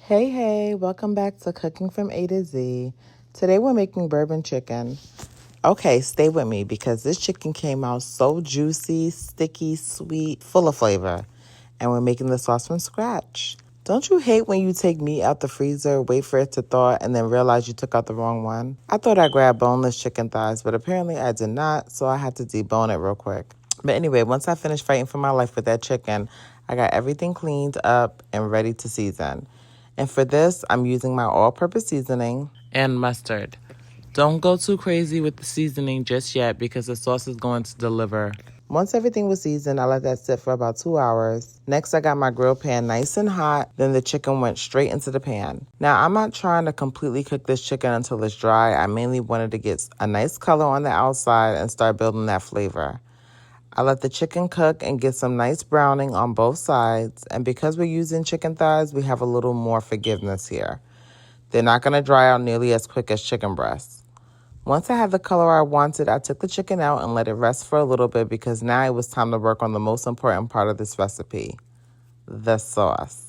Hey, welcome back to Cooking from A to Z. Today we're making bourbon chicken. Okay, stay with me because this chicken came out so juicy, sticky, sweet, full of flavor. And we're making the sauce from scratch. Don't you hate when you take meat out the freezer, wait for it to thaw, and then realize you took out the wrong one? I thought I grabbed boneless chicken thighs, but apparently I did not, so I had to debone it real quick. But anyway, once I finished fighting for my life with that chicken, I got everything cleaned up and ready to season. And for this, I'm using my all-purpose seasoning and mustard. Don't go too crazy with the seasoning just yet because the sauce is going to deliver. Once everything was seasoned, I let that sit for about 2 hours. Next, I got my grill pan nice and hot. Then the chicken went straight into the pan. Now, I'm not trying to completely cook this chicken until it's dry. I mainly wanted to get a nice color on the outside and start building that flavor. I let the chicken cook and get some nice browning on both sides. And because we're using chicken thighs, we have a little more forgiveness here. They're not going to dry out nearly as quick as chicken breasts. Once I had the color I wanted, I took the chicken out and let it rest for a little bit because now it was time to work on the most important part of this recipe, the sauce.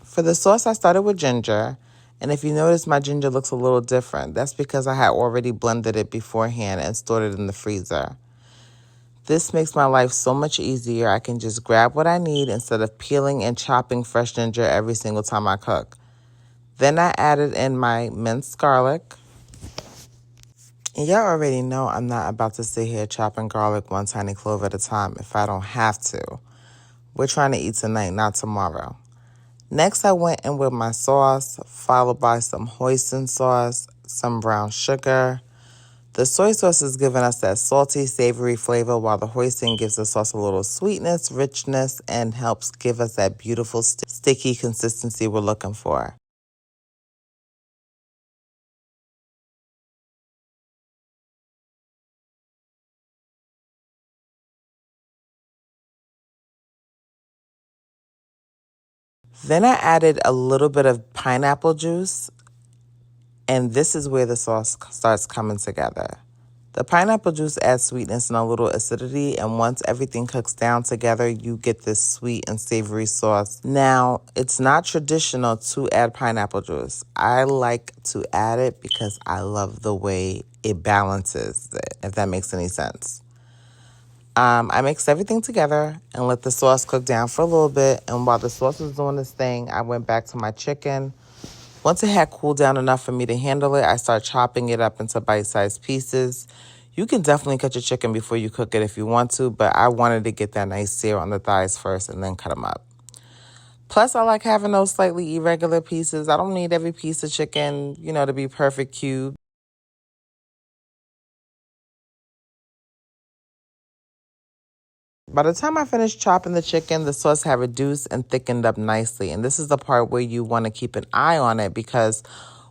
For the sauce, I started with ginger. And if you notice, my ginger looks a little different. That's because I had already blended it beforehand and stored it in the freezer. This makes my life so much easier. I can just grab what I need instead of peeling and chopping fresh ginger every single time I cook. Then I added in my minced garlic. And y'all already know I'm not about to sit here chopping garlic one tiny clove at a time if I don't have to. We're trying to eat tonight, not tomorrow. Next, I went in with my sauce, followed by some hoisin sauce, some brown sugar. The soy sauce is giving us that salty, savory flavor, while the hoisin gives the sauce a little sweetness, richness, and helps give us that beautiful, sticky consistency we're looking for. Then I added a little bit of pineapple juice, and this is where the sauce starts coming together. The pineapple juice adds sweetness and a little acidity, and once everything cooks down together, you get this sweet and savory sauce. Now, it's not traditional to add pineapple juice. I like to add it because I love the way it balances it, if that makes any sense. I mixed everything together and let the sauce cook down for a little bit, and while the sauce was doing this thing, I went back to my chicken. Once it had cooled down enough for me to handle it, I started chopping it up into bite-sized pieces. You can definitely cut your chicken before you cook it if you want to, but I wanted to get that nice sear on the thighs first and then cut them up. Plus, I like having those slightly irregular pieces. I don't need every piece of chicken, to be perfect cube. By the time I finished chopping the chicken, the sauce had reduced and thickened up nicely. And this is the part where you want to keep an eye on it because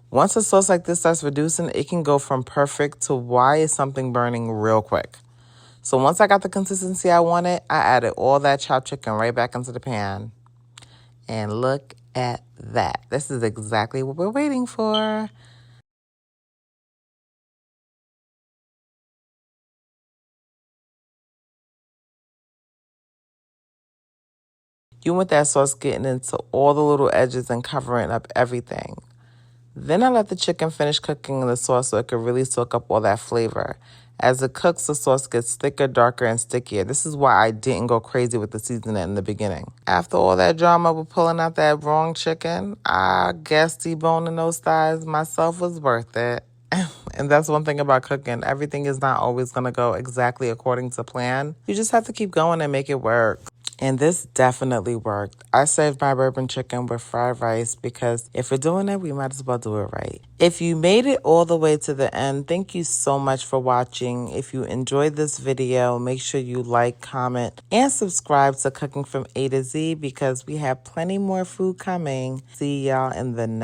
once a sauce like this starts reducing, it can go from perfect to why is something burning real quick. So once I got the consistency I wanted, I added all that chopped chicken right back into the pan. And look at that. This is exactly what we're waiting for. You want that sauce getting into all the little edges and covering up everything. Then I let the chicken finish cooking in the sauce so it could really soak up all that flavor. As it cooks, the sauce gets thicker, darker, and stickier. This is why I didn't go crazy with the seasoning in the beginning. After all that drama with pulling out that wrong chicken, I guess deboning those thighs myself was worth it. And that's one thing about cooking. Everything is not always going to go exactly according to plan. You just have to keep going and make it work. And this definitely worked. I served my bourbon chicken with fried rice because if we're doing it, we might as well do it right. If you made it all the way to the end, thank you so much for watching. If you enjoyed this video, make sure you like, comment, and subscribe to Cooking from A to Z because we have plenty more food coming. See y'all in the next